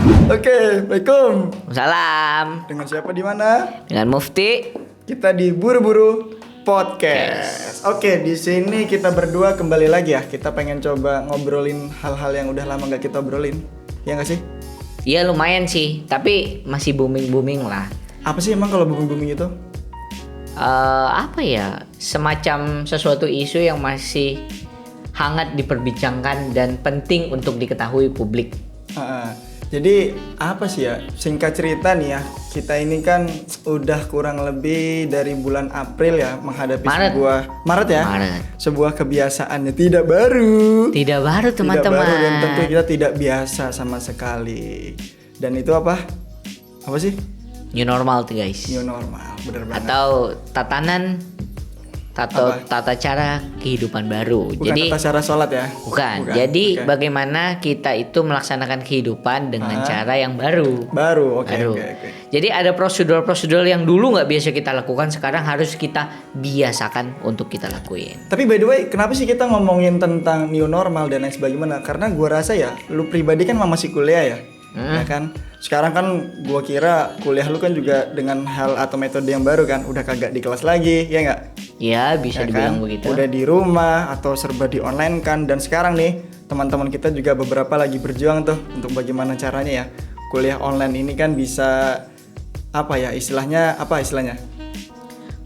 Oke, Assalamualaikum. Salam. Dengan siapa di mana? Dengan Mufti. Kita di Buru-Buru Podcast. Oke, di sini kita berdua kembali lagi ya. Kita pengen coba ngobrolin hal-hal yang udah lama gak kita obrolin. Ya gak sih? Iya lumayan sih, tapi masih booming lah. Apa sih emang kalau booming-booming itu? Apa ya? Semacam sesuatu isu yang masih hangat diperbincangkan dan penting untuk diketahui publik. Jadi apa sih ya, singkat cerita nih ya, kita ini kan udah kurang lebih dari bulan April ya menghadapi sebuah kebiasaan yang tidak baru dan tentu kita tidak biasa sama sekali. Dan itu apa sih? New normal tuh guys. New normal, bener banget. Atau tata cara kehidupan baru. Bukan tata cara sholat ya? Bukan. Jadi bagaimana kita itu melaksanakan kehidupan dengan cara yang baru. Oke. Jadi ada prosedur-prosedur yang dulu nggak biasa kita lakukan, sekarang harus kita biasakan untuk kita lakuin. Tapi by the way, kenapa sih kita ngomongin tentang new normal dan lain sebagainya? Karena gua rasa ya, lu pribadi kan masih kuliah ya. Ya kan? Sekarang kan gua kira kuliah lu kan juga dengan hal atau metode yang baru kan, udah kagak di kelas lagi, ya nggak? Ya bisa ya dibilang kan? begitu. Udah di rumah atau serba di online kan. Dan sekarang nih teman-teman kita juga beberapa lagi berjuang tuh untuk bagaimana caranya ya kuliah online ini kan bisa istilahnya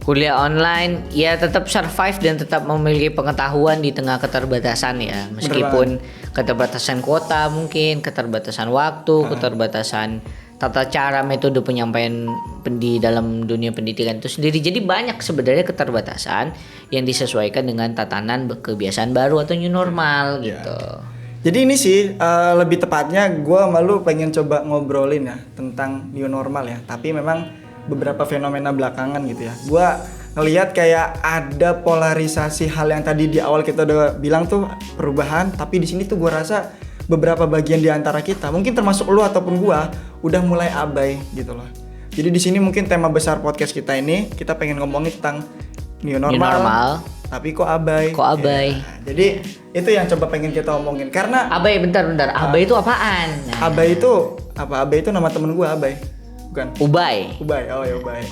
kuliah online ya tetap survive dan tetap memiliki pengetahuan di tengah keterbatasan ya, meskipun keterbatasan kuota, mungkin keterbatasan waktu, keterbatasan tata cara metode penyampaian di dalam dunia pendidikan itu sendiri. Jadi banyak sebenarnya keterbatasan yang disesuaikan dengan tatanan kebiasaan baru atau new normal gitu. Jadi ini sih lebih tepatnya gue malu pengen coba ngobrolin ya tentang new normal ya. Tapi memang beberapa fenomena belakangan gitu ya. Gue ngelihat kayak ada polarisasi hal yang tadi di awal kita udah bilang tuh perubahan. Tapi di sini tuh gue rasa beberapa bagian di antara kita, mungkin termasuk lu ataupun gua, udah mulai abai gitu loh. Jadi di sini mungkin tema besar podcast kita ini, kita pengen ngomongin tentang new normal. Tapi kok abai? Ya, jadi itu yang coba pengen kita omongin. Karena abai, bentar. Abai itu apaan? Abai itu apa? Abai itu nama temen gua, Abai. Bukan? Ubay. Oh ya Ubay.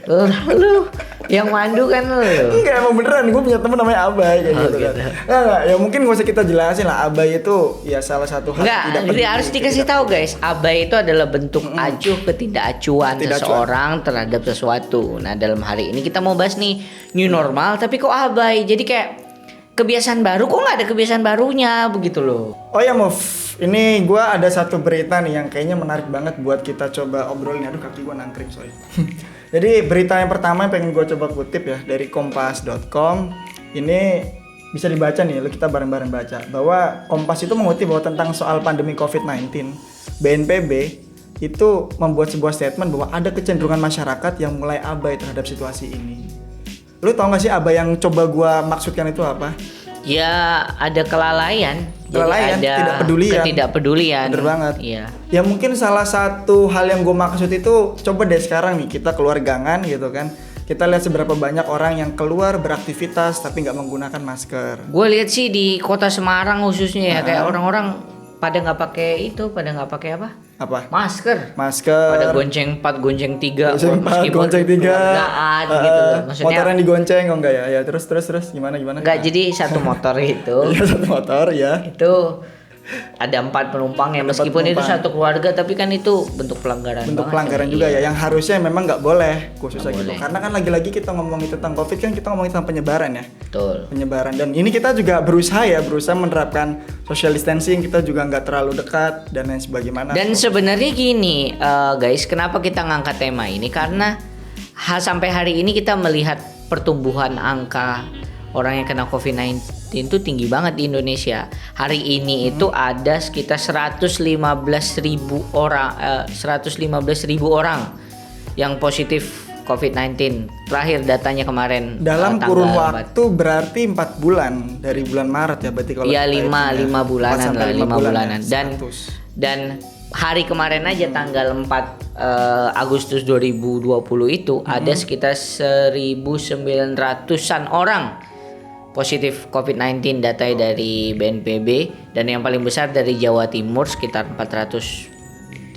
Lu yang mandu kan lu. Enggak, emang beneran gue punya temen namanya Abai kayak gitu kan. Enggak, ya mungkin gak usah kita jelasin lah. Abai itu ya salah satu hal tidak penting. Harus dikasih tahu guys, abai itu adalah bentuk acuh ketidakacuan seseorang terhadap sesuatu. Nah, dalam hari ini kita mau bahas nih new normal, tapi kok abai. Jadi kayak kebiasaan baru kok nggak ada kebiasaan barunya begitu loh. Oh ya ini gue ada satu berita nih yang kayaknya menarik banget buat kita coba obrolin. Aduh, kaki gue nangkring sorry. Jadi berita yang pertama yang pengen gue coba kutip ya dari kompas.com. Ini bisa dibaca nih, kita bareng-bareng baca. Bahwa Kompas itu mengutip bahwa tentang soal pandemi COVID-19, BNPB itu membuat sebuah statement bahwa ada kecenderungan masyarakat yang mulai abai terhadap situasi ini. Lu tau gak sih abai yang coba gue maksudkan itu apa? Ya ada kelalaian, ada ketidakpedulian. Bener banget. Iya. Ya mungkin salah satu hal yang gue maksud itu, coba deh sekarang nih kita keluar gangan gitu kan, kita lihat seberapa banyak orang yang keluar beraktivitas tapi nggak menggunakan masker. Gue lihat sih di kota Semarang khususnya ya, kayak orang-orang pada nggak pakai apa? Masker. Pada gonceng 4, gonceng 3. Gonceng 3. Gitu loh. Maksudnya motor yang digonceng kok enggak ya? Ya terus gimana? Enggak, jadi satu motor itu. Satu motor ya. Itu ada 4 penumpang ya, meskipun itu satu keluarga, tapi kan itu bentuk pelanggaran. Bentuk pelanggaran juga ya, yang harusnya memang nggak boleh khususnya gitu. Karena kan lagi-lagi kita ngomongin tentang COVID kan kita ngomongin tentang penyebaran ya. Betul. Penyebaran, dan ini kita juga berusaha menerapkan social distancing, kita juga nggak terlalu dekat dan lain sebagainya. Dan sebenarnya gini guys, kenapa kita ngangkat tema ini? Karena sampai hari ini kita melihat pertumbuhan angka orang yang kena COVID-19 itu tinggi banget di Indonesia. Hari ini itu ada sekitar 115.000 orang yang positif COVID-19. Terakhir datanya kemarin. Dalam kurun waktu berarti 4 bulan dari bulan Maret ya berarti kalau. Iya 5 bulanan lah, 5 bulanan. Dan hari kemarin aja tanggal 4 Agustus 2020 itu ada sekitar 1.900-an orang positif COVID-19 data dari BNPB, dan yang paling besar dari Jawa Timur sekitar 430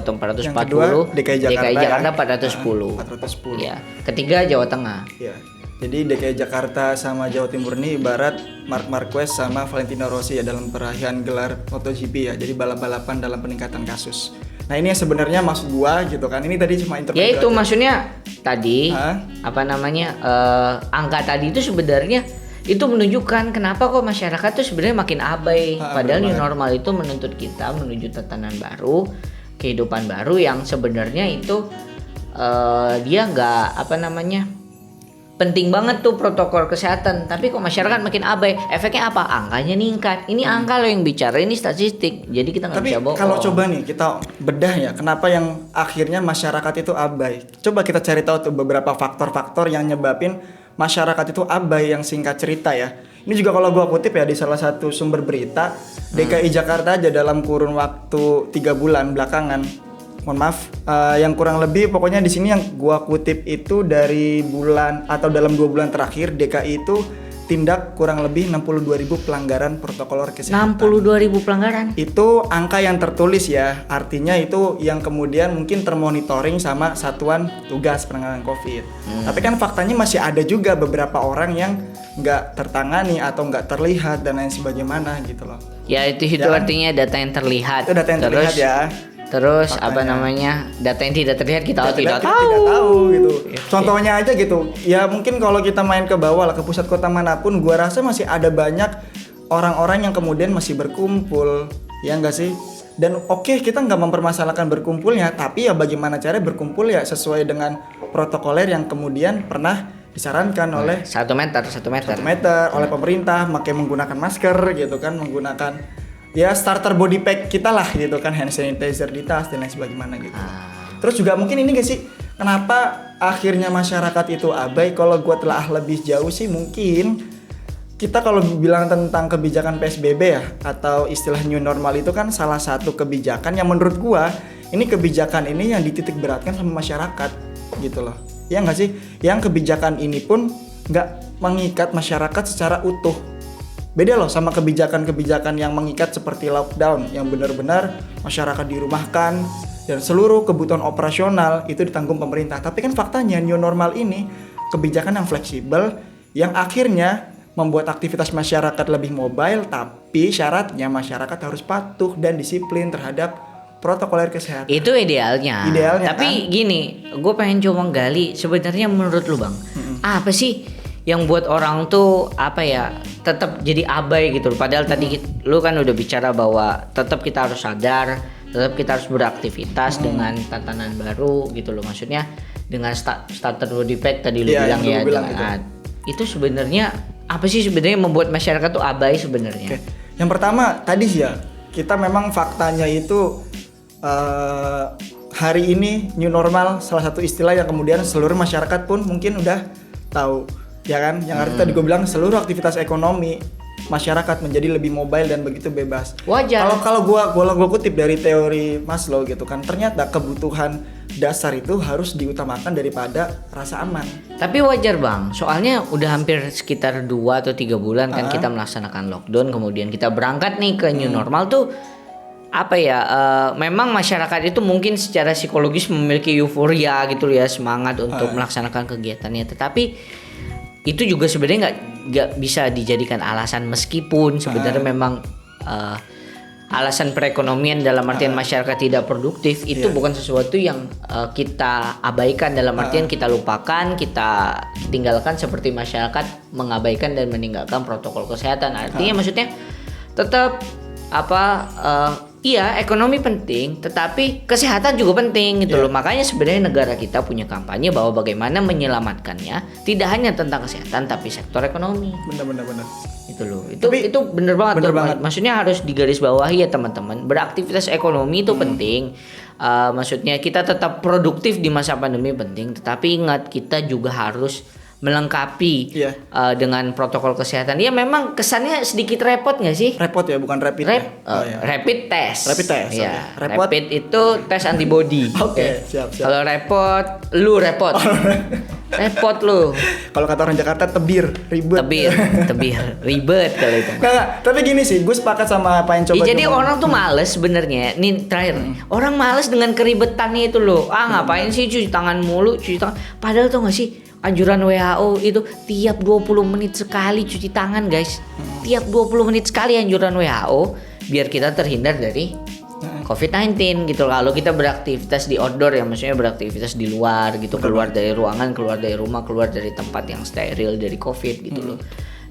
atau 440. Yang kedua DKI Jakarta, 410. 410. Ya. Ketiga Jawa Tengah. Ya. Jadi DKI Jakarta sama Jawa Timur ini ibarat Marc Marquez sama Valentino Rossi ya dalam peraih gelar MotoGP ya. Jadi balap-balapan dalam peningkatan kasus. Nah ini yang sebenarnya maksud gua gitu kan. Ini tadi cuma intermezzo. Ya itu aja. maksudnya tadi Hah? angka tadi itu sebenarnya itu menunjukkan kenapa kok masyarakat tuh sebenarnya makin abai. Padahal new normal itu menuntut kita menuju tatanan baru, kehidupan baru yang sebenarnya itu dia nggak penting banget tuh protokol kesehatan, tapi kok masyarakat makin abai. Efeknya apa? Angkanya meningkat. Ini angka lo yang bicara, ini statistik. Jadi kita nggak bisa bohong. Tapi kalau coba nih kita bedah ya, kenapa yang akhirnya masyarakat itu abai? Coba kita cari tahu tuh beberapa faktor-faktor yang nyebabin masyarakat itu abai yang singkat cerita ya. Ini juga kalau gua kutip ya di salah satu sumber berita, DKI Jakarta aja dalam kurun waktu 3 bulan belakangan. Mohon maaf, yang kurang lebih pokoknya di sini yang gua kutip itu dari bulan atau dalam 2 bulan terakhir DKI itu tindak kurang lebih 62.000 pelanggaran protokol kesehatan. 62.000 pelanggaran. Itu angka yang tertulis ya, artinya itu yang kemudian mungkin termonitoring sama Satuan Tugas Penanganan COVID. Tapi kan faktanya masih ada juga beberapa orang yang nggak tertangani atau nggak terlihat dan lain sebagaimana gitu loh. Ya itu artinya data yang terlihat. Itu data yang terlihat ya. Terus faktanya. data yang tidak terlihat kita tidak tahu. Tidak tahu gitu. Contohnya aja gitu. Ya mungkin kalau kita main ke bawah lah, ke pusat kota manapun, gua rasa masih ada banyak orang-orang yang kemudian masih berkumpul, ya enggak sih? Dan oke, kita nggak mempermasalahkan berkumpulnya, tapi ya bagaimana cara berkumpul ya sesuai dengan protokoler yang kemudian pernah disarankan oleh 1 meter 1 meter oleh pemerintah, menggunakan masker gitu kan, menggunakan ya starter body pack kita lah gitu kan, hand sanitizer di tas dan lain sebagaimana gitu. Terus juga mungkin ini gak sih kenapa akhirnya masyarakat itu abai? Kalau gua telah lebih jauh sih mungkin kita kalau bilang tentang kebijakan PSBB ya atau istilah new normal itu kan salah satu kebijakan yang menurut gua ini kebijakan ini yang dititik beratkan sama masyarakat gitu loh. Ya nggak sih? Yang kebijakan ini pun nggak mengikat masyarakat secara utuh. Beda loh sama kebijakan-kebijakan yang mengikat seperti lockdown yang benar-benar masyarakat dirumahkan dan seluruh kebutuhan operasional itu ditanggung pemerintah. Tapi kan faktanya new normal ini kebijakan yang fleksibel yang akhirnya membuat aktivitas masyarakat lebih mobile, tapi syaratnya masyarakat harus patuh dan disiplin terhadap protokoler kesehatan. Itu idealnya. Tapi kan? Gini, gue pengen coba gali sebenarnya menurut lu bang, apa sih yang buat orang tuh tetap jadi abai gitu. Padahal tadi lu kan udah bicara bahwa tetap kita harus sadar, tetap kita harus beraktivitas dengan tatanan baru gitu loh. Maksudnya dengan starter body pack tadi lu bilang ya. Itu sebenarnya apa sih sebenarnya membuat masyarakat tuh abai sebenarnya? Oke. Yang pertama tadi sih ya, kita memang faktanya itu hari ini new normal salah satu istilah yang kemudian seluruh masyarakat pun mungkin udah tahu. Ya kan, yang arti tadi gue bilang seluruh aktivitas ekonomi masyarakat menjadi lebih mobile dan begitu bebas. Wajar. Kalau gue kutip dari teori Maslow gitu kan, ternyata kebutuhan dasar itu harus diutamakan daripada rasa aman. Tapi wajar bang, soalnya udah hampir sekitar 2 atau 3 bulan kan kita melaksanakan lockdown, kemudian kita berangkat nih ke new normal tuh memang masyarakat itu mungkin secara psikologis memiliki euforia gitu ya, semangat untuk melaksanakan kegiatannya, tetapi itu juga sebenarnya nggak bisa dijadikan alasan meskipun sebenarnya memang alasan perekonomian dalam artian masyarakat tidak produktif itu bukan sesuatu yang kita abaikan dalam artian kita lupakan, kita tinggalkan seperti masyarakat mengabaikan dan meninggalkan protokol kesehatan. Artinya maksudnya tetap iya ekonomi penting, tetapi kesehatan juga penting gitu loh. Makanya sebenarnya negara kita punya kampanye bahwa bagaimana menyelamatkannya tidak hanya tentang kesehatan tapi sektor ekonomi. Benar. Itu loh. Itu bener banget. Maksudnya harus digarisbawahi ya teman-teman. Beraktivitas ekonomi itu penting. Maksudnya kita tetap produktif di masa pandemi penting, tetapi ingat kita juga harus melengkapi dengan protokol kesehatan. Ya memang kesannya sedikit repot nggak sih? Repot ya, bukan rapid. Rapid test. Rapid test. Ya. Rapid itu tes antibody. Oke, siap. Kalau repot, lu repot. Repot lu. Kalau kata orang Jakarta tebir, ribet. Tebir, ribet kalau itu. Nggak, tapi gini sih, gue sepakat sama apa yang coba. Jadi orang tuh males sebenarnya. Nih terakhir, orang males dengan keribetannya itu loh. Ngapain sih cuci tangan mulu, cuci tangan. Padahal tuh nggak sih anjuran WHO itu tiap 20 menit sekali cuci tangan, guys. Tiap 20 menit sekali anjuran WHO biar kita terhindar dari COVID-19 gitu. Kalau kita beraktivitas di outdoor ya, maksudnya beraktivitas di luar gitu, keluar dari ruangan, keluar dari rumah, keluar dari tempat yang steril dari COVID gitu loh.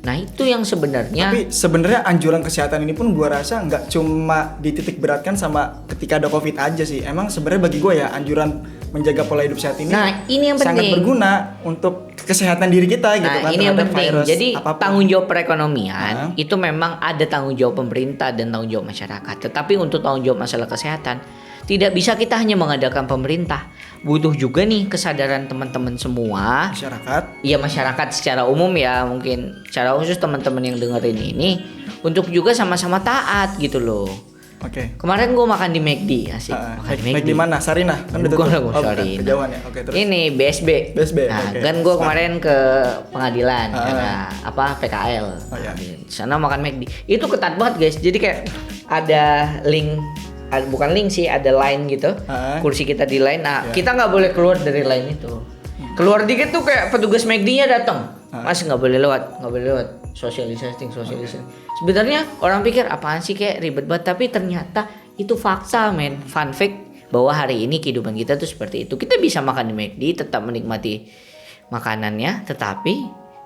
Nah itu yang sebenarnya. Tapi sebenarnya anjuran kesehatan ini pun gua rasa nggak cuma dititik beratkan sama ketika ada COVID aja sih. Emang sebenarnya bagi gua ya anjuran menjaga pola hidup sehat ini, ini yang sangat penting. berguna untuk kesehatan diri kita gitu kan. Ini yang penting. Jadi apapun. tanggung jawab perekonomian itu memang ada tanggung jawab pemerintah dan tanggung jawab masyarakat. Tetapi untuk tanggung jawab masalah kesehatan tidak bisa kita hanya mengandalkan pemerintah. Butuh juga nih kesadaran teman-teman semua. Masyarakat. Iya masyarakat secara umum ya, mungkin secara khusus teman-teman yang dengerin ini untuk juga sama-sama taat gitu loh. Oke. Kemarin gue makan di McD, asik. Makan di McD. Di mana? Sarinah. Kan Bukan, ditutup. Sarinah. Kejauhan ya. Oke, terus. Ini BSB. BSB. Nah, oke. kan gue kemarin ke pengadilan karena PKL. Oh, iya. Di sana makan McD. Itu ketat banget, guys. Jadi kayak ada link, bukan link sih, ada line gitu. Kursi kita di line. Nah, kita nggak boleh keluar dari line itu. Keluar dikit tuh kayak petugas McD-nya datang. Mas nggak boleh lewat. Social distancing. Sebenarnya orang pikir apaan sih kayak ribet banget, tapi ternyata itu fakta, men. Fun fact bahwa hari ini kehidupan kita tuh seperti itu. Kita bisa makan di McD, tetap menikmati makanannya, tetapi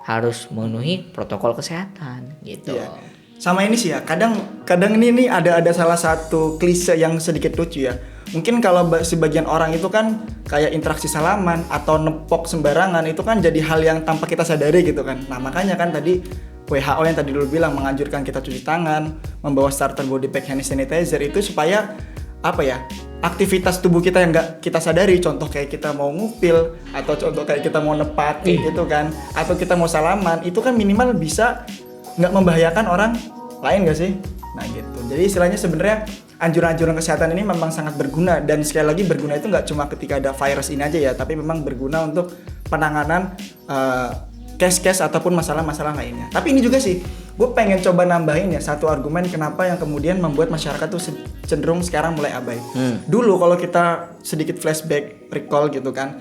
harus memenuhi protokol kesehatan gitu. Iya. Sama ini sih ya. Kadang ini ada salah satu klise yang sedikit lucu ya. Mungkin kalau sebagian orang itu kan kayak interaksi salaman atau nepok sembarangan itu kan jadi hal yang tanpa kita sadari gitu kan. Nah makanya kan tadi WHO yang tadi dulu bilang menganjurkan kita cuci tangan, membawa starter body pack hand sanitizer itu supaya apa ya, aktivitas tubuh kita yang nggak kita sadari, contoh kayak kita mau ngupil atau contoh kayak kita mau nepati gitu kan, atau kita mau salaman itu kan minimal bisa nggak membahayakan orang lain nggak sih? Nah gitu. Jadi istilahnya sebenarnya anjuran-anjuran kesehatan ini memang sangat berguna, dan sekali lagi berguna itu nggak cuma ketika ada virus ini aja ya, tapi memang berguna untuk penanganan case-case ataupun masalah-masalah lainnya. Tapi ini juga sih, gue pengen coba nambahin ya satu argumen kenapa yang kemudian membuat masyarakat tuh cenderung sekarang mulai abai. Dulu kalau kita sedikit flashback, recall gitu kan,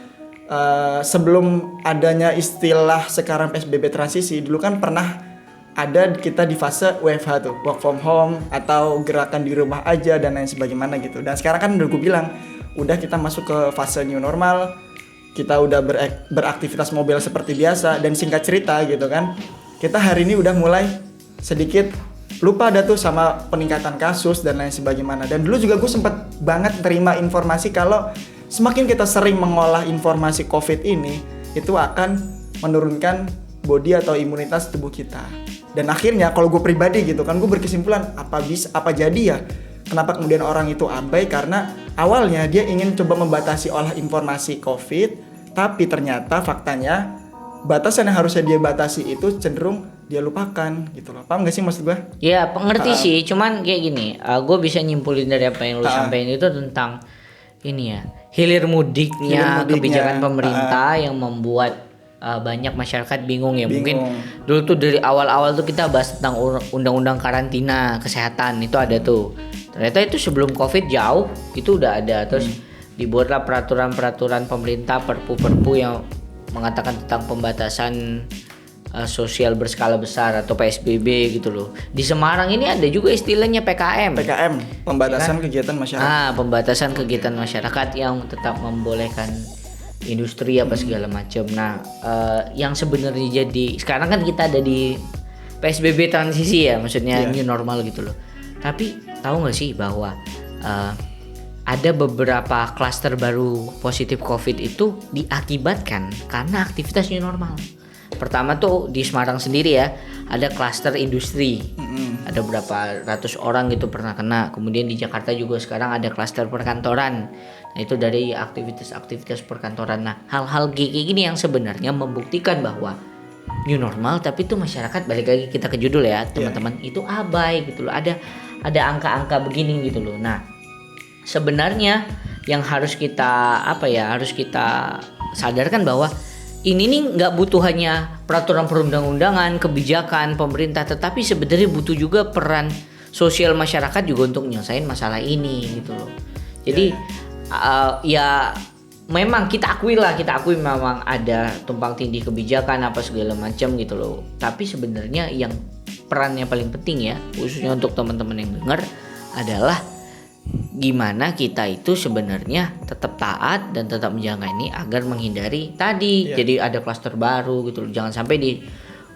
sebelum adanya istilah sekarang PSBB transisi, dulu kan pernah ada kita di fase WFH tuh, work from home atau gerakan di rumah aja dan lain sebagaimana gitu. Dan sekarang kan udah gue bilang, udah kita masuk ke fase new normal, kita udah beraktivitas mobile seperti biasa, dan singkat cerita gitu kan, kita hari ini udah mulai sedikit lupa ada tuh sama peningkatan kasus dan lain sebagaimana. Dan dulu juga gue sempat banget terima informasi kalau semakin kita sering mengolah informasi COVID ini, itu akan menurunkan body atau imunitas tubuh kita. Dan akhirnya kalau gue pribadi gitu kan, gue berkesimpulan apa jadi ya kenapa kemudian orang itu abai, karena awalnya dia ingin coba membatasi olah informasi COVID, tapi ternyata faktanya batasan yang harusnya dia batasi itu cenderung dia lupakan gitu loh. Paham gak sih maksud gue? Ya pengerti sih, cuman kayak gini, gue bisa nyimpulin dari apa yang lu sampaikan itu tentang ini ya, hilir mudiknya kebijakan pemerintah yang membuat banyak masyarakat bingung ya. Mungkin dulu tuh dari awal-awal tuh kita bahas tentang undang-undang karantina kesehatan itu ada tuh. Ternyata itu sebelum COVID jauh itu udah ada. Terus dibuatlah peraturan-peraturan pemerintah, perpu-perpu yang mengatakan tentang pembatasan sosial berskala besar atau PSBB gitu loh. Di Semarang ini ada juga istilahnya PKM, pembatasan kegiatan masyarakat. Pembatasan kegiatan masyarakat yang tetap membolehkan industri apa segala macam. Nah, yang sebenarnya jadi sekarang kan kita ada di PSBB transisi ya, maksudnya new normal gitu loh. Tapi tahu nggak sih bahwa ada beberapa klaster baru positif COVID itu diakibatkan karena aktivitas new normal. Pertama tuh di Semarang sendiri ya, ada klaster industri. Ada berapa ratus orang gitu pernah kena. Kemudian di Jakarta juga sekarang ada klaster perkantoran. Nah, itu dari aktivitas perkantoran. Nah, hal-hal kayak gini yang sebenarnya membuktikan bahwa new normal, tapi itu masyarakat, balik lagi kita ke judul ya, teman-teman, itu abai gitu loh. Ada angka-angka begini gitu loh. Nah, sebenarnya yang harus kita sadarkan bahwa ini nih nggak butuh hanya peraturan perundang-undangan, kebijakan pemerintah, tetapi sebenarnya butuh juga peran sosial masyarakat juga untuk nyelesain masalah ini gitu loh. Jadi ya memang kita akui memang ada tumpang tindih kebijakan apa segala macam gitu loh. Tapi sebenarnya yang perannya paling penting ya, khususnya untuk teman-teman yang dengar adalah gimana kita itu sebenarnya tetap taat dan tetap menjaga ini agar menghindari tadi jadi ada klaster baru gitu loh. Jangan sampai di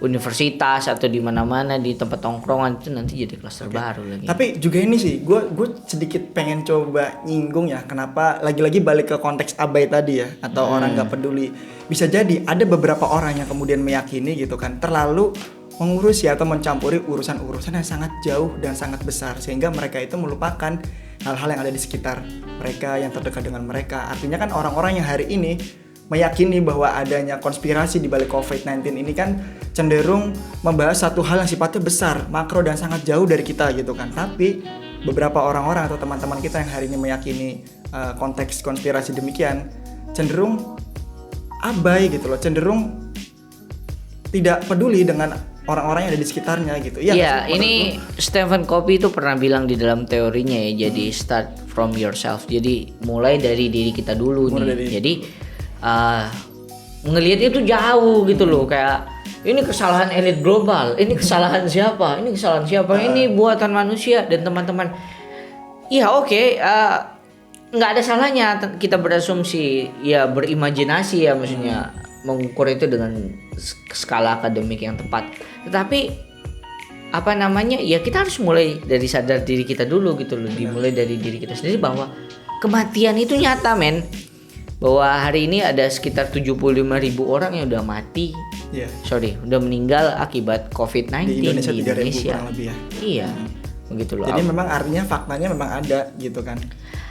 universitas atau di mana-mana di tempat tongkrongan itu nanti jadi klaster baru lagi. Tapi juga ini sih, gue sedikit pengen coba nyinggung ya, kenapa lagi-lagi balik ke konteks abai tadi ya, atau orang nggak peduli. Bisa jadi ada beberapa orang yang kemudian meyakini gitu kan, terlalu mengurusi atau mencampuri urusan-urusan yang sangat jauh dan sangat besar, sehingga mereka itu melupakan hal-hal yang ada di sekitar mereka, yang terdekat dengan mereka. Artinya kan orang-orang yang hari ini meyakini bahwa adanya konspirasi di balik COVID-19 ini kan cenderung membahas satu hal yang sifatnya besar, makro dan sangat jauh dari kita gitu kan. Tapi beberapa orang-orang atau teman-teman kita yang hari ini meyakini konteks konspirasi demikian cenderung abai gitu loh, cenderung tidak peduli dengan orang-orang yang ada di sekitarnya gitu. Iya, ini Stephen Covey itu pernah bilang di dalam teorinya ya, jadi start from yourself. Jadi mulai dari diri kita dulu nih. Jadi ngelihatnya itu jauh gitu loh, kayak ini kesalahan elit global, ini kesalahan siapa, ini buatan manusia dan teman-teman. Iya oke, nggak ada salahnya kita berasumsi, ya berimajinasi ya, maksudnya mengukur itu dengan skala akademik yang tepat. Tetapi apa namanya, ya kita harus mulai dari sadar diri kita dulu gitu loh. Dimulai dari diri kita sendiri bahwa kematian itu nyata men. Bahwa hari ini ada sekitar 75.000 orang yang udah mati, udah meninggal akibat COVID-19 di Indonesia. 3.000 Indonesia. kurang lebih ya. Iya, begitu loh. Jadi memang artinya faktanya memang ada gitu kan.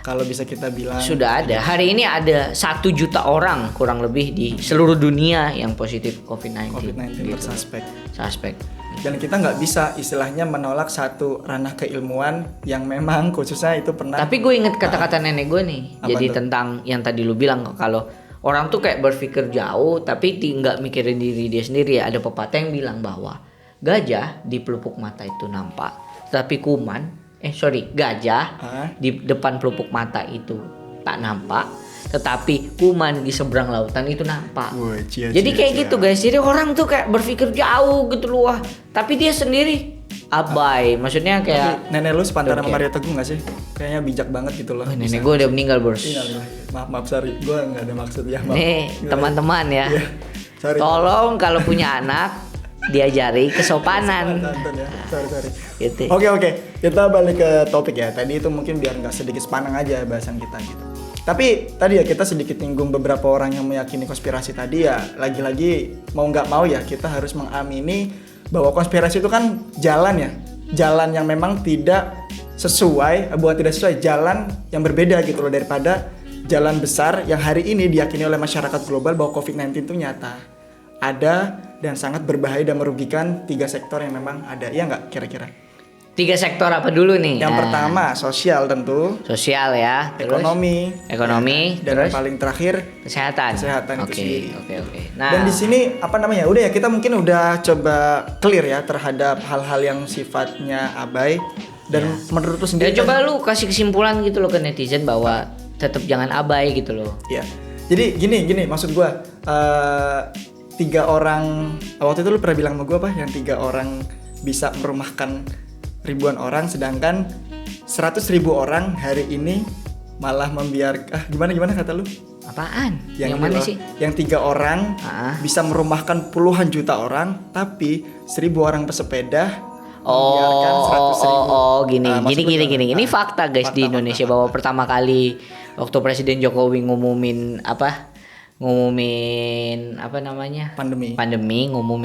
Kalau bisa kita bilang sudah ada. Hari ini ada 1 juta orang kurang lebih di seluruh dunia yang positif COVID-19 gitu. Suspek. Dan kita nggak bisa istilahnya menolak satu ranah keilmuan yang memang khususnya itu pernah. Tapi gue inget kata-kata nenek gue nih. Jadi tuh? tentang yang tadi lu bilang, kalau orang tuh kayak berpikir jauh tapi nggak mikirin diri dia sendiri ya. Ada pepatah yang bilang bahwa gajah di pelupuk mata itu nampak, tapi gajah di depan pelupuk mata itu tak nampak, tetapi kuman di seberang lautan itu nampak. Jadi kayak gitu guys. Jadi orang tuh kayak berpikir jauh gitu loh, tapi dia sendiri abai. Maksudnya kayak tapi nenek lu sepantaran sama Maria Teguh gak sih? Kayaknya bijak banget gitu loh. Nenek gue udah meninggal bos. Maaf sorry, gue gak ada maksud ya. Nih teman-teman ya, tolong kalau punya anak diajari kesopanan. Sorry. Gitu. Oke. Kita balik ke topik ya. Tadi itu mungkin biar nggak sedikit sepanang aja bahasan kita gitu. Tapi tadi ya kita sedikit nyinggung beberapa orang yang meyakini konspirasi tadi ya. Lagi-lagi mau nggak mau ya kita harus mengamini bahwa konspirasi itu kan jalan ya. Jalan yang memang tidak sesuai, jalan yang berbeda gitu loh daripada jalan besar yang hari ini diyakini oleh masyarakat global bahwa COVID-19 itu nyata. Ada dan sangat berbahaya dan merugikan 3 sektor yang memang ada. Iya nggak kira-kira? 3 sektor apa dulu nih? Yang pertama sosial tentu. Sosial ya. Ekonomi. Dan terus paling terakhir kesehatan itu sendiri. Oke. Nah, dan di sini udah ya kita mungkin udah coba clear ya terhadap hal-hal yang sifatnya abai. Dan menurut lu sendiri ya coba lu kasih kesimpulan gitu loh ke netizen bahwa tetap jangan abai gitu loh. Iya. Jadi gini maksud gua 3 orang, waktu itu lu pernah bilang sama gue apa, yang 3 orang bisa merumahkan ribuan orang, sedangkan 100.000 orang hari ini malah membiarkan gimana kata lu? Apaan? Yang mana sih? Yang 3 orang bisa merumahkan puluhan juta orang, tapi 1.000 orang pesepeda membiarkan 100.000. Gini. Ini fakta guys di Indonesia bahwa pertama kali waktu Presiden Jokowi ngumumin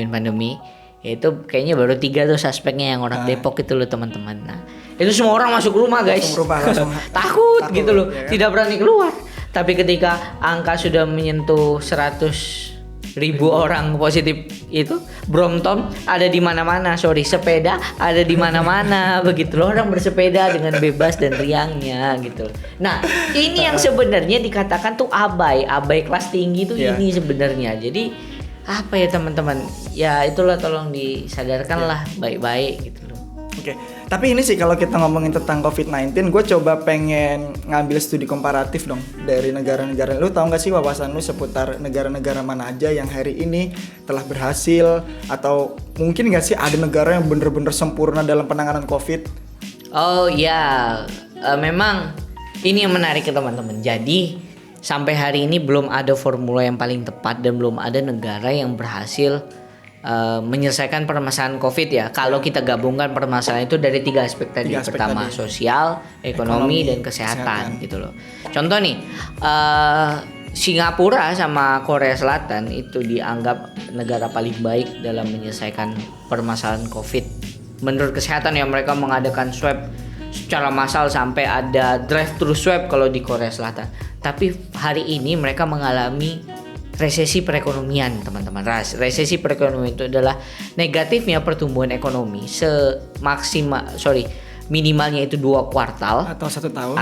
pandemi itu kayaknya baru 3 tuh suspeknya yang orang Depok itu loh teman-teman. Nah itu semua orang masuk rumah guys, langsung takut gitu loh ya kan? Tidak berani keluar. Tapi ketika angka sudah menyentuh 100.000 orang positif itu Brompton ada di mana-mana, sepeda ada di mana-mana begitu loh, orang bersepeda dengan bebas dan riangnya gitu. Nah, ini yang sebenarnya dikatakan tuh abai kelas tinggi tuh ini sebenarnya. Jadi apa ya teman-teman? Ya itulah, tolong disadarkanlah baik-baik gitu loh. Oke, tapi ini sih kalau kita ngomongin tentang COVID-19, gue coba pengen ngambil studi komparatif dong dari negara-negara. Lu tahu nggak sih wawasan lu seputar negara-negara mana aja yang hari ini telah berhasil, atau mungkin nggak sih ada negara yang bener-bener sempurna dalam penanganan COVID? Oh ya, memang ini yang menarik ya teman-teman. Jadi sampai hari ini belum ada formula yang paling tepat dan belum ada negara yang berhasil menyelesaikan permasalahan COVID ya. Kalau kita gabungkan permasalahan itu dari 3 aspek tadi. Pertama sosial, ekonomi dan kesehatan gitu loh. Contoh nih, Singapura sama Korea Selatan itu dianggap negara paling baik dalam menyelesaikan permasalahan COVID. Menurut kesehatan ya, mereka mengadakan swab secara massal sampai ada drive-thru swab kalau di Korea Selatan. Tapi hari ini mereka mengalami resesi perekonomian, teman-teman. Resesi perekonomian itu adalah negatifnya pertumbuhan ekonomi minimalnya itu 2 kuartal atau 1 tahun.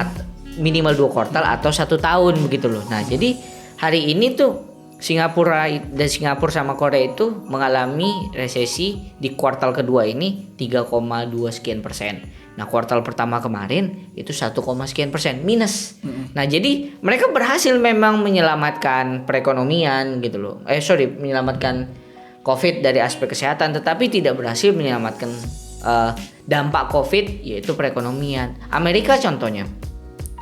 Minimal 2 kuartal atau 1 tahun begitu loh. Nah, jadi hari ini tuh Singapura sama Korea itu mengalami resesi di kuartal kedua ini 3,2 sekian persen. Nah, kuartal pertama kemarin itu 1, sekian persen minus. Nah, jadi mereka berhasil memang menyelamatkan perekonomian gitu loh. Menyelamatkan COVID dari aspek kesehatan, tetapi tidak berhasil menyelamatkan dampak COVID yaitu perekonomian. Amerika contohnya.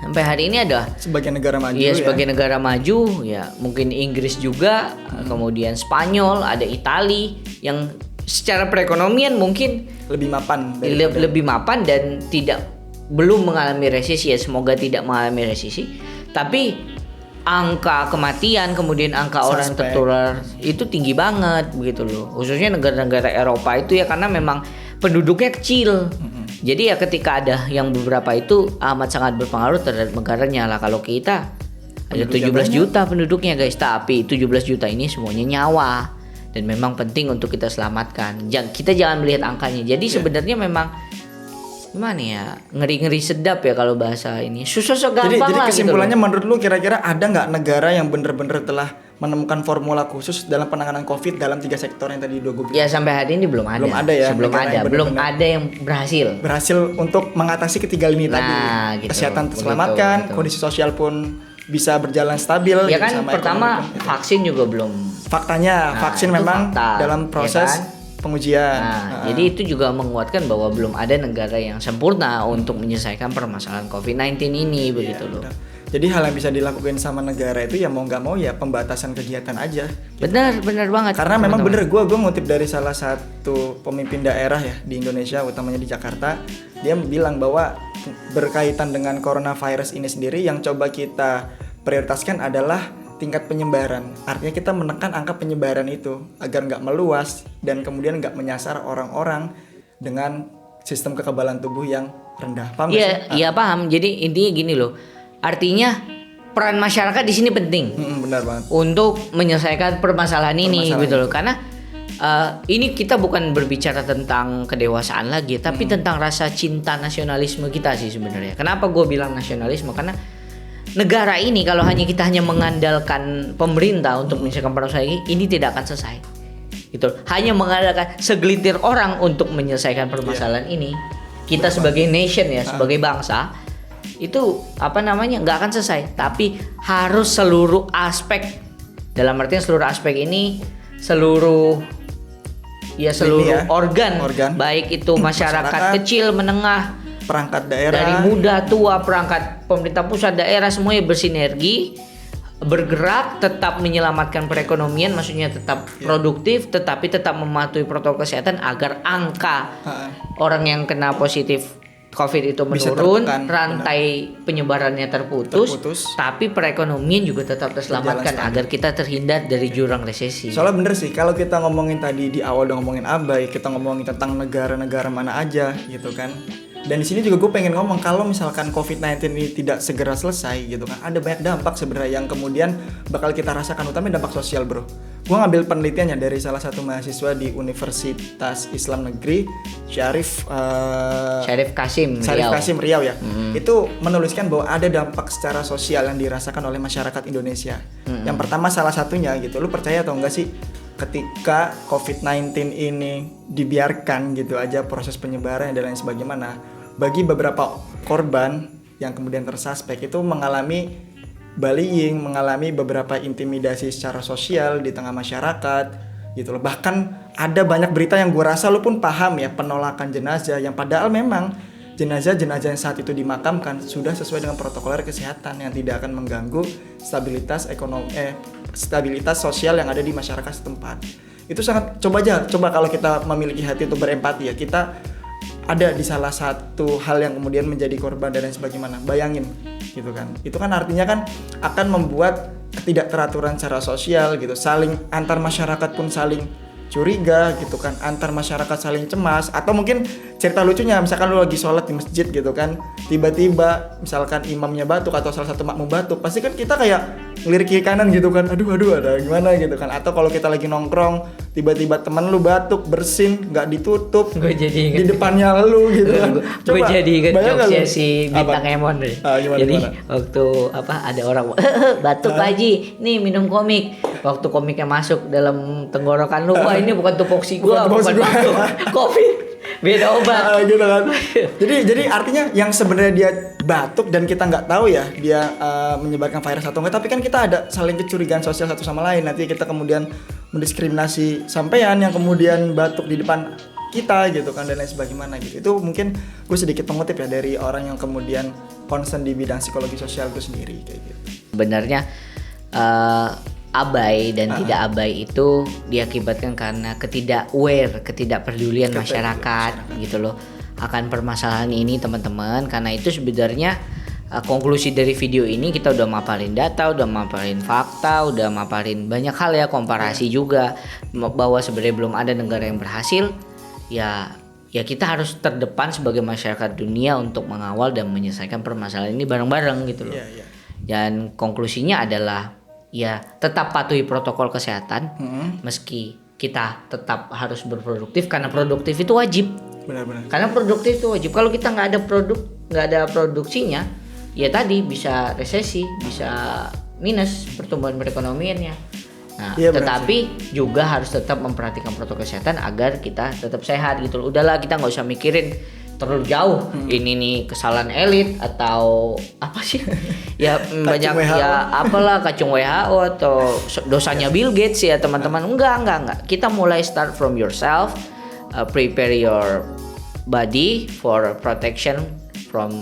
Sampai hari ini ada sebagai negara maju sebagai negara maju ya, mungkin Inggris juga, kemudian Spanyol, ada Italia yang secara perekonomian mungkin lebih mapan dan belum mengalami resesi ya, semoga tidak mengalami resesi. Tapi angka kematian kemudian angka orang tertular itu tinggi banget begitu loh, khususnya negara-negara Eropa itu ya, karena memang penduduknya kecil. Jadi ya ketika ada yang beberapa itu amat sangat berpengaruh terhadap negaranya lah. Kalau kita ada 17 juta penduduknya guys, tapi 17 juta ini semuanya nyawa. Dan memang penting untuk kita selamatkan. Kita jangan melihat angkanya. Jadi sebenarnya memang gimana ya, ngeri-ngeri sedap ya kalau bahasa ini. Susah gampang lah. Jadi kesimpulannya gitu menurut lu kira-kira ada nggak negara yang bener-bener telah menemukan formula khusus dalam penanganan COVID dalam 3 sektor yang tadi udah gue bilang? Ya sampai hari ini belum ada. Belum ada yang berhasil. Berhasil untuk mengatasi ketiga lini tadi. Gitu. Kesehatan terselamatkan, betul. Kondisi sosial pun bisa berjalan stabil. Ya kan, pertama vaksin juga belum. Faktanya vaksin memang dalam proses pengujian. Jadi itu juga menguatkan bahwa belum ada negara yang sempurna untuk menyelesaikan permasalahan COVID-19 ini begitu loh. Jadi hal yang bisa dilakukan sama negara itu ya mau nggak mau ya pembatasan kegiatan aja. Benar banget. Karena memang bener gue ngutip dari salah satu pemimpin daerah ya di Indonesia, utamanya di Jakarta. Dia bilang bahwa berkaitan dengan coronavirus ini sendiri yang coba kita prioritaskan adalah tingkat penyebaran. Artinya kita menekan angka penyebaran itu agar nggak meluas dan kemudian nggak menyasar orang-orang dengan sistem kekebalan tubuh yang rendah. Paham nggak sih? Iya paham. Jadi intinya gini loh. Artinya peran masyarakat di sini penting. Benar banget. Untuk menyelesaikan permasalahan ini gitu loh. Karena ini kita bukan berbicara tentang kedewasaan lagi, tapi tentang rasa cinta nasionalisme kita sih sebenarnya. Kenapa gue bilang nasionalisme? Karena negara ini kalau kita hanya mengandalkan pemerintah untuk menyelesaikan permasalahan ini tidak akan selesai. Gitu. Hanya mengandalkan segelintir orang untuk menyelesaikan permasalahan ini. Kita sebagai nation ya, sebagai bangsa itu nggak akan selesai. Tapi harus seluruh aspek. Dalam artian seluruh aspek ini seluruh organ, baik itu masyarakat kecil, menengah, perangkat daerah, dari muda tua, perangkat pemerintah pusat, daerah, semuanya bersinergi, bergerak, tetap menyelamatkan perekonomian, maksudnya tetap produktif, tetapi tetap mematuhi protokol kesehatan agar angka orang yang kena positif COVID itu menurun, rantai penyebarannya terputus, tapi perekonomian juga tetap terselamatkan agar kita terhindar dari jurang resesi. Soalnya bener sih, kalau kita ngomongin tadi di awal udah ngomongin abai, kita ngomongin tentang negara-negara mana aja gitu kan. Dan di sini juga gue pengen ngomong kalau misalkan COVID-19 ini tidak segera selesai gitu kan, ada banyak dampak sebenarnya yang kemudian bakal kita rasakan, utamanya dampak sosial bro. Gue ngambil penelitiannya dari salah satu mahasiswa di Universitas Islam Negeri, Syarif Kasim Riau ya. Itu menuliskan bahwa ada dampak secara sosial yang dirasakan oleh masyarakat Indonesia. Yang pertama salah satunya gitu, lu percaya atau enggak sih, ketika COVID-19 ini dibiarkan gitu aja proses penyebaran dan lain sebagaimana, bagi beberapa korban yang kemudian tersuspek itu mengalami bullying, mengalami beberapa intimidasi secara sosial di tengah masyarakat gitu loh. Bahkan ada banyak berita yang gue rasa lu pun paham ya, penolakan jenazah yang padahal memang jenazah-jenazah yang saat itu dimakamkan sudah sesuai dengan protokol kesehatan yang tidak akan mengganggu stabilitas sosial yang ada di masyarakat setempat. Itu sangat, coba kalau kita memiliki hati untuk berempati ya, kita ada di salah satu hal yang kemudian menjadi korban dan lain sebagaimana. Bayangin gitu kan. Itu kan artinya kan akan membuat ketidakteraturan secara sosial gitu. Saling antar masyarakat pun saling curiga gitu kan, antar masyarakat saling cemas. Atau mungkin cerita lucunya, misalkan lu lagi sholat di masjid gitu kan, tiba-tiba misalkan imamnya batuk atau salah satu makmum batuk, pasti kan kita kayak ngelirik kiri kanan gitu kan, aduh ada gimana gitu kan. Atau kalau kita lagi nongkrong, tiba-tiba temen lu batuk, bersin, nggak ditutup di depannya lu gitu kan. Gue jadi inget jokesnya si Bintang Emon deh. Jadi gimana? waktu ada orang batuk Pak Haji, nih minum komik. Waktu komiknya masuk dalam tenggorokan lu, wah ini bukan tupoksi gua, bukan batuk, COVID, beda obat. Gitu kan. Jadi artinya yang sebenarnya dia batuk dan kita nggak tahu ya dia menyebarkan virus atau enggak, tapi kan kita ada saling kecurigaan sosial satu sama lain. Nanti kita kemudian mendiskriminasi sampean yang kemudian batuk di depan kita gitu kan, dan lain sebagaimana gitu. Itu mungkin gue sedikit mengutip ya dari orang yang kemudian concern di bidang psikologi sosial itu sendiri kayak gitu. Sebenarnya abai dan tidak abai itu diakibatkan karena ketidakpedulian masyarakat gitu loh akan permasalahan ini teman-teman. Karena itu sebenarnya konklusi dari video ini kita udah maparin data, udah maparin fakta, udah maparin banyak hal ya, komparasi juga bahwa sebenarnya belum ada negara yang berhasil. Ya kita harus terdepan sebagai masyarakat dunia untuk mengawal dan menyelesaikan permasalahan ini bareng-bareng gitu loh. Dan konklusinya adalah ya tetap patuhi protokol kesehatan, meski kita tetap harus berproduktif karena produktif itu wajib. Benar-benar. Karena produktif itu wajib. Kalau kita nggak ada produksinya, ya tadi bisa resesi, bisa minus pertumbuhan perekonomiannya. Nah, tetapi juga harus tetap memperhatikan protokol kesehatan agar kita tetap sehat gitu loh. Udahlah, kita nggak usah mikirin terlalu jauh ini nih kesalahan elit atau apa sih ya banyak WHO. Ya apalah kacung WHO atau dosanya Bill Gates ya teman-teman. Enggak, kita mulai start from yourself, prepare your body for protection from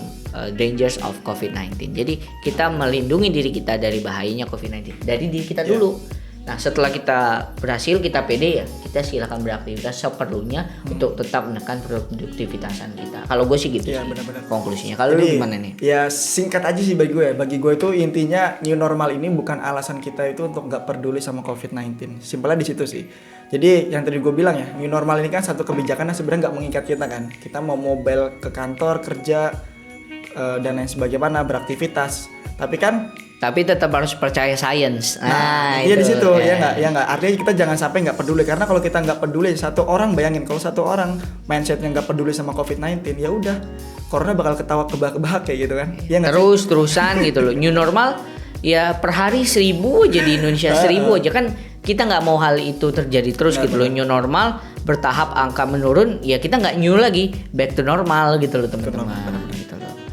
dangers of COVID-19. Jadi kita melindungi diri kita dari bahayanya COVID-19 dari diri kita dulu. Nah, setelah kita berhasil, kita pede ya, kita silakan beraktivitas seperlunya untuk tetap menekan produktivitasan kita. Kalau gue sih gitu sih, benar-benar. Konklusinya. Kalau lu gimana nih? Ya singkat aja sih bagi gue ya. Bagi gue itu intinya new normal ini bukan alasan kita itu untuk nggak peduli sama COVID-19. Simpelnya di situ sih. Jadi yang tadi gue bilang ya, new normal ini kan satu kebijakan yang sebenarnya nggak mengikat kita kan. Kita mau mobile ke kantor, kerja, dan lain sebagainya, beraktivitas. Tapi tetap harus percaya sains. Nah itu di situ ya nggak. Artinya kita jangan sampai nggak peduli, karena kalau kita nggak peduli, satu orang, bayangin kalau satu orang mindsetnya nggak peduli sama COVID-19, ya udah, corona bakal ketawa kebak-kebak kayak gitu kan. Ya terusan gitu loh. New normal ya per hari 1.000 aja di Indonesia, 1.000 aja kan. Kita nggak mau hal itu terjadi terus gitu loh. New normal bertahap angka menurun, ya kita nggak new lagi, back to normal gitu loh teman-teman.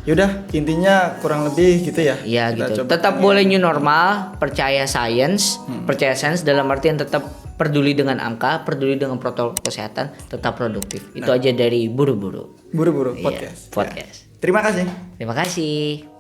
Yaudah, intinya kurang lebih gitu ya. Iya gitu. Tetap boleh new normal, percaya sains, percaya sains dalam artian tetap peduli dengan angka, peduli dengan protokol kesehatan, tetap produktif. Itu aja dari Buru-Buru podcast. Podcast. Ya. Terima kasih. Terima kasih.